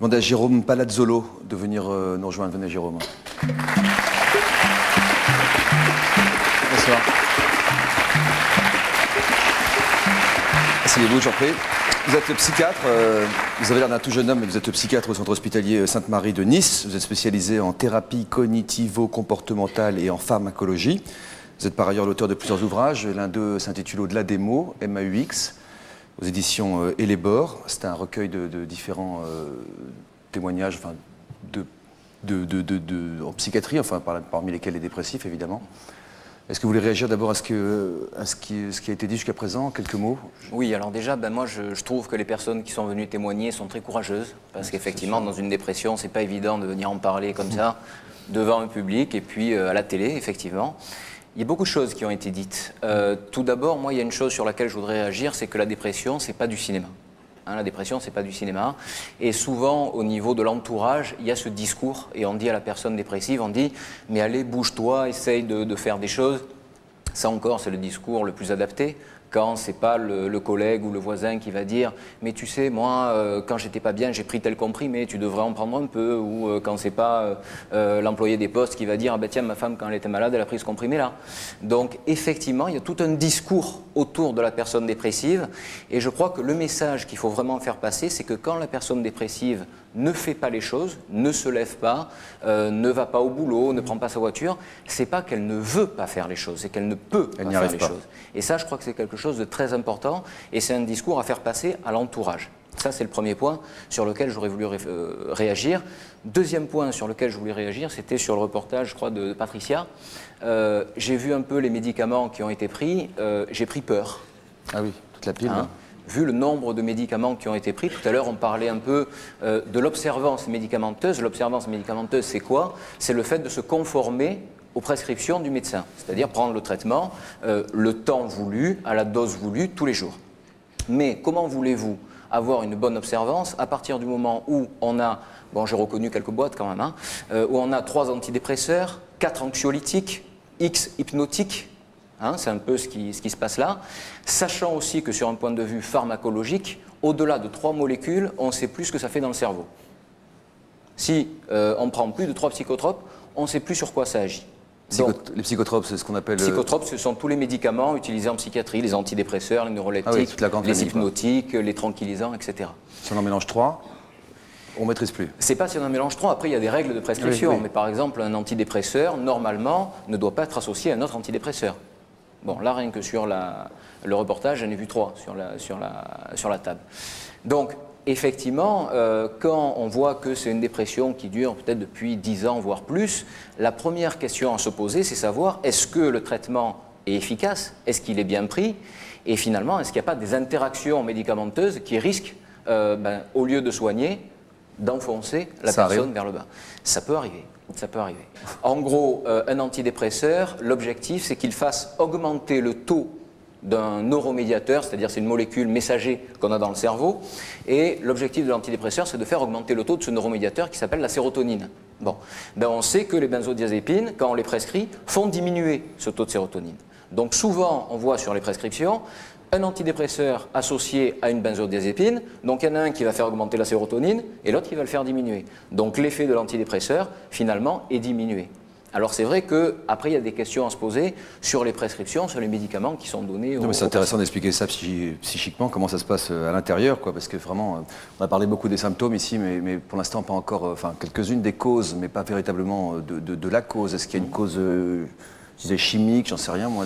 Demandez à Jérôme Palazzolo de venir nous rejoindre. Venez, Jérôme. Bonsoir. Asseyez-vous, j'en prie. Vous êtes psychiatre, vous avez l'air d'un tout jeune homme, mais vous êtes psychiatre au centre hospitalier Sainte-Marie de Nice. Vous êtes spécialisé en thérapie cognitivo-comportementale et en pharmacologie. Vous êtes par ailleurs l'auteur de plusieurs ouvrages. L'un d'eux s'intitule Au-delà des mots, MAUX, aux éditions Hellebore. C'est un recueil de différents témoignages enfin, en psychiatrie, enfin, parmi lesquels les dépressifs, évidemment. Est-ce que vous voulez réagir d'abord à ce qui a été dit jusqu'à présent, quelques mots? Oui, alors déjà, moi je trouve que les personnes qui sont venues témoigner sont très courageuses, parce qu'effectivement, dans une dépression, c'est pas évident de venir en parler comme ça, devant un public, et puis à la télé, effectivement. Il y a beaucoup de choses qui ont été dites. Tout d'abord, moi, il y a une chose sur laquelle je voudrais réagir, c'est que la dépression, c'est pas du cinéma. Hein, la dépression, c'est pas du cinéma. Et souvent, au niveau de l'entourage, il y a ce discours, et on dit à la personne dépressive, on dit « mais allez, bouge-toi, essaye de faire des choses ». Ça encore, c'est le discours le plus adapté. Quand c'est pas le collègue ou le voisin qui va dire « mais tu sais, moi, quand j'étais pas bien, j'ai pris tel comprimé, tu devrais en prendre un peu » ou quand c'est pas l'employé des postes qui va dire « ah ben tiens, ma femme, quand elle était malade, elle a pris ce comprimé-là ». Donc, effectivement, il y a tout un discours autour de la personne dépressive et je crois que le message qu'il faut vraiment faire passer, c'est que quand la personne dépressive ne fait pas les choses, ne se lève pas, ne va pas au boulot, ne prend pas sa voiture, c'est pas qu'elle ne veut pas faire les choses, c'est qu'elle ne peut pas faire les choses. Et ça, je crois que c'est quelque chose de très important et c'est un discours à faire passer à l'entourage. Ça, c'est le premier point sur lequel j'aurais voulu réagir. Deuxième point sur lequel je voulais réagir, c'était sur le reportage, je crois, de Patricia. J'ai vu un peu les médicaments qui ont été pris, j'ai pris peur. Ah oui, toute la pile. Hein, vu le nombre de médicaments qui ont été pris, tout à l'heure on parlait un peu de l'observance médicamenteuse. L'observance médicamenteuse, c'est quoi? C'est le fait de se conformer aux prescriptions du médecin, c'est-à-dire prendre le traitement, le temps voulu, à la dose voulue, tous les jours. Mais comment voulez-vous avoir une bonne observance à partir du moment où on a, bon j'ai reconnu quelques boîtes quand même, hein, où on a 3 antidépresseurs, 4 anxiolytiques, X hypnotiques, hein, c'est un peu ce qui se passe là, sachant aussi que sur un point de vue pharmacologique, au-delà de 3 molécules, on ne sait plus ce que ça fait dans le cerveau. Si on prend plus de 3 psychotropes, on ne sait plus sur quoi ça agit. Donc, les psychotropes, c'est ce qu'on appelle... Les psychotropes, ce sont tous les médicaments utilisés en psychiatrie, les antidépresseurs, les neuroleptiques, les hypnotiques, les tranquillisants, etc. Si on en mélange 3, on ne maîtrise plus. C'est pas si on en mélange 3, après il y a des règles de prescription, mais par exemple un antidépresseur, normalement, ne doit pas être associé à un autre antidépresseur. Bon, là rien que sur le reportage, j'en ai vu 3 sur la table. Donc, effectivement, quand on voit que c'est une dépression qui dure peut-être depuis 10 ans, voire plus, la première question à se poser, c'est savoir est-ce que le traitement est efficace, est-ce qu'il est bien pris, et finalement, est-ce qu'il n'y a pas des interactions médicamenteuses qui risquent, au lieu de soigner, d'enfoncer la personne vers le bas. Ça peut arriver. Ça peut arriver. En gros, un antidépresseur, l'objectif, c'est qu'il fasse augmenter le taux d'un neuromédiateur, c'est-à-dire c'est une molécule messager qu'on a dans le cerveau, et l'objectif de l'antidépresseur, c'est de faire augmenter le taux de ce neuromédiateur qui s'appelle la sérotonine. Bon, on sait que les benzodiazépines, quand on les prescrit, font diminuer ce taux de sérotonine. Donc souvent, on voit sur les prescriptions un antidépresseur associé à une benzodiazépine, donc il y en a un qui va faire augmenter la sérotonine et l'autre qui va le faire diminuer. Donc l'effet de l'antidépresseur, finalement, est diminué. Alors c'est vrai qu'après il y a des questions à se poser sur les prescriptions, sur les médicaments qui sont donnés aux... C'est intéressant d'expliquer ça psychiquement, comment ça se passe à l'intérieur, quoi, parce que vraiment, on a parlé beaucoup des symptômes ici, mais pour l'instant pas encore, enfin quelques-unes des causes, mais pas véritablement de la cause. Est-ce qu'il y a une cause... je disais chimique, j'en sais rien, moi,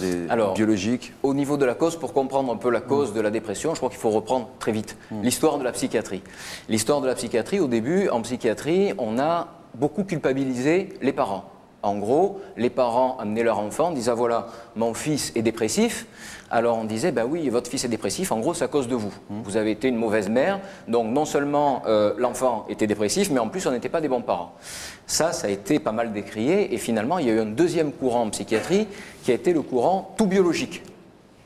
biologiques. Au niveau de la cause, pour comprendre un peu la cause de la dépression, je crois qu'il faut reprendre très vite l'histoire de la psychiatrie. L'histoire de la psychiatrie, au début, en psychiatrie, on a beaucoup culpabilisé les parents. En gros, les parents amenaient leur enfant, disaient ah, voilà, mon fils est dépressif. Alors on disait bah oui, votre fils est dépressif, en gros c'est à cause de vous. Vous avez été une mauvaise mère, donc non seulement l'enfant était dépressif, mais en plus on n'était pas des bons parents. Ça a été pas mal décrié et finalement il y a eu un deuxième courant en psychiatrie qui a été le courant tout biologique.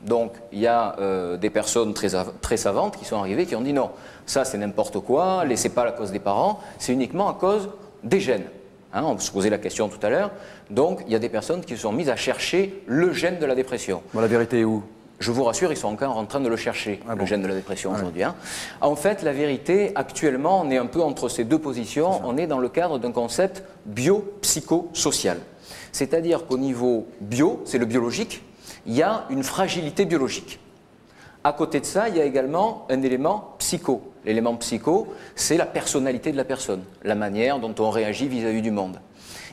Donc il y a des personnes très savantes qui sont arrivées qui ont dit non, ça c'est n'importe quoi, c'est pas la cause des parents, c'est uniquement à cause des gènes. Hein, on se posait la question tout à l'heure. Donc, il y a des personnes qui se sont mises à chercher le gène de la dépression. Bon, la vérité est où? Je vous rassure, ils sont encore en train de le chercher, le gène de la dépression aujourd'hui. Hein. En fait, la vérité, actuellement, on est un peu entre ces deux positions. On est dans le cadre d'un concept biopsychosocial. C'est-à-dire qu'au niveau bio, c'est le biologique, il y a une fragilité biologique. À côté de ça, il y a également un élément psycho. L'élément psycho, c'est la personnalité de la personne, la manière dont on réagit vis-à-vis du monde.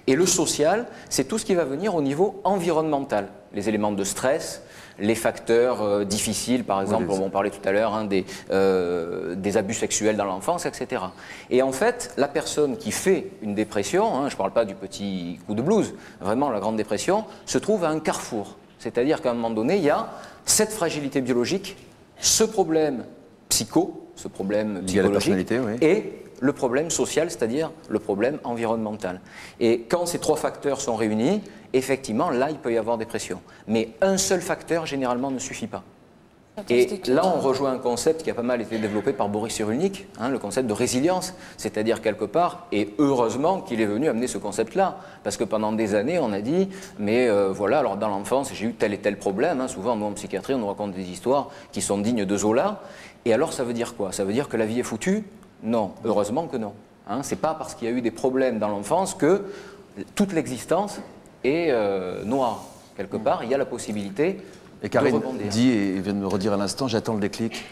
Et le social, c'est tout ce qui va venir au niveau environnemental. Les éléments de stress, les facteurs difficiles, par exemple, on parlait tout à l'heure, hein, des abus sexuels dans l'enfance, etc. Et en fait, la personne qui fait une dépression, hein, je ne parle pas du petit coup de blues, vraiment la grande dépression, se trouve à un carrefour. C'est-à-dire qu'à un moment donné, il y a cette fragilité biologique, ce problème psycho, ce problème psychologique, et le problème social, c'est-à-dire le problème environnemental. Et quand ces trois facteurs sont réunis, effectivement, là, il peut y avoir dépression. Mais un seul facteur, généralement, ne suffit pas. Et là, on rejoint un concept qui a pas mal été développé par Boris Cyrulnik, hein, le concept de résilience, c'est-à-dire quelque part, et heureusement qu'il est venu amener ce concept-là, parce que pendant des années, on a dit, mais voilà, alors dans l'enfance, j'ai eu tel et tel problème, hein, souvent, nous, en psychiatrie, on nous raconte des histoires qui sont dignes de Zola, et alors, ça veut dire quoi? Ça veut dire que la vie est foutue? Non, heureusement que non. Hein, c'est pas parce qu'il y a eu des problèmes dans l'enfance que toute l'existence est noire. Quelque part, il y a la possibilité. Et Karine dit, et vient de me redire à l'instant, j'attends le déclic.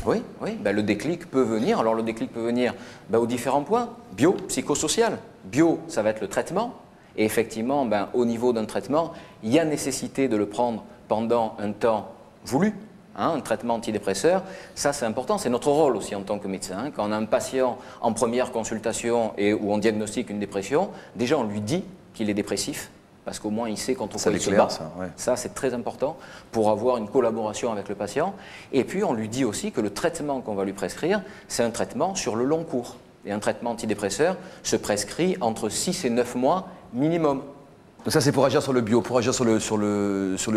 Oui, oui, ben, le déclic peut venir. Alors le déclic peut venir ben, aux différents points. Bio, psychosocial. Bio, ça va être le traitement. Et effectivement, ben, au niveau d'un traitement, il y a nécessité de le prendre pendant un temps voulu. Hein, un traitement antidépresseur, ça c'est important, c'est notre rôle aussi en tant que médecin. Hein. Quand on a un patient en première consultation et où on diagnostique une dépression, déjà on lui dit qu'il est dépressif. Parce qu'au moins, il sait quand on se bat. Ça, c'est très important pour avoir une collaboration avec le patient. Et puis, on lui dit aussi que le traitement qu'on va lui prescrire, c'est un traitement sur le long cours. Et un traitement antidépresseur se prescrit entre 6 et 9 mois minimum. Donc ça, c'est pour agir sur le bio, pour agir sur le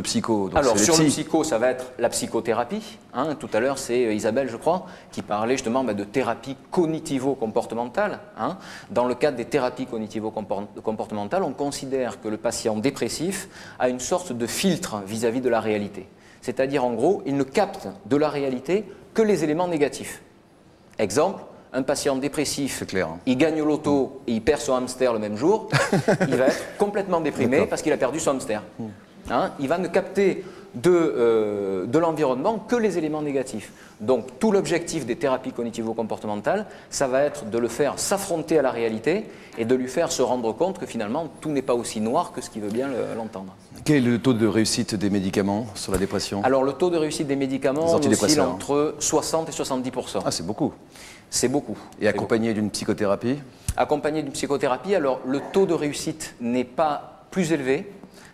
psycho. Donc alors, sur le psycho, ça va être la psychothérapie. Hein. Tout à l'heure, c'est Isabelle, je crois, qui parlait justement de thérapie cognitivo-comportementale. Hein. Dans le cadre des thérapies cognitivo-comportementales, on considère que le patient dépressif a une sorte de filtre vis-à-vis de la réalité. C'est-à-dire, en gros, il ne capte de la réalité que les éléments négatifs. Exemple, un patient dépressif, clair, hein. Il gagne au loto et il perd son hamster le même jour, il va être complètement déprimé parce qu'il a perdu son hamster. Hein, il va ne capter de l'environnement que les éléments négatifs. Donc tout l'objectif des thérapies cognitivo-comportementales, ça va être de le faire s'affronter à la réalité et de lui faire se rendre compte que finalement tout n'est pas aussi noir que ce qu'il veut bien l'entendre. Quel est le taux de réussite des médicaments sur la dépression? Alors le taux de réussite des médicaments oscille entre 60 et 70%. Ah, c'est beaucoup. C'est beaucoup. Et accompagné d'une psychothérapie? Accompagné d'une psychothérapie, alors le taux de réussite n'est pas plus élevé.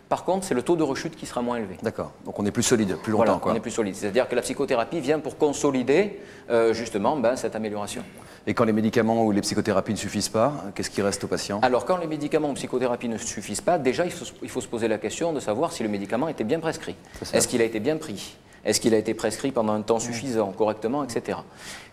Par contre, c'est le taux de rechute qui sera moins élevé. D'accord. Donc on est plus solide, plus longtemps. Voilà, on est plus solide. C'est-à-dire que la psychothérapie vient pour consolider justement cette amélioration. Et quand les médicaments ou les psychothérapies ne suffisent pas, qu'est-ce qui reste au patient? Alors quand les médicaments ou psychothérapie ne suffisent pas, déjà il faut se poser la question de savoir si le médicament était bien prescrit. Est-ce qu'il a été bien pris? Est-ce qu'il a été prescrit pendant un temps suffisant, correctement, etc.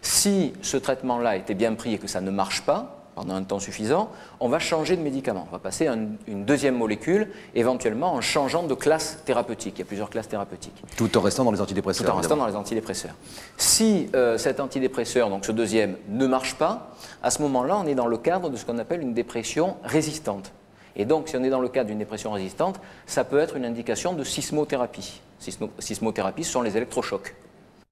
Si ce traitement-là était bien pris et que ça ne marche pas, pendant un temps suffisant, on va changer de médicament. On va passer à une deuxième molécule, éventuellement en changeant de classe thérapeutique. Il y a plusieurs classes thérapeutiques. Tout en restant dans les antidépresseurs. Tout en restant dans les antidépresseurs. Si cet antidépresseur, donc ce deuxième, ne marche pas, à ce moment-là, on est dans le cadre de ce qu'on appelle une dépression résistante. Et donc, si on est dans le cadre d'une dépression résistante, ça peut être une indication de sismothérapie. Sismothérapie, ce sont les électrochocs.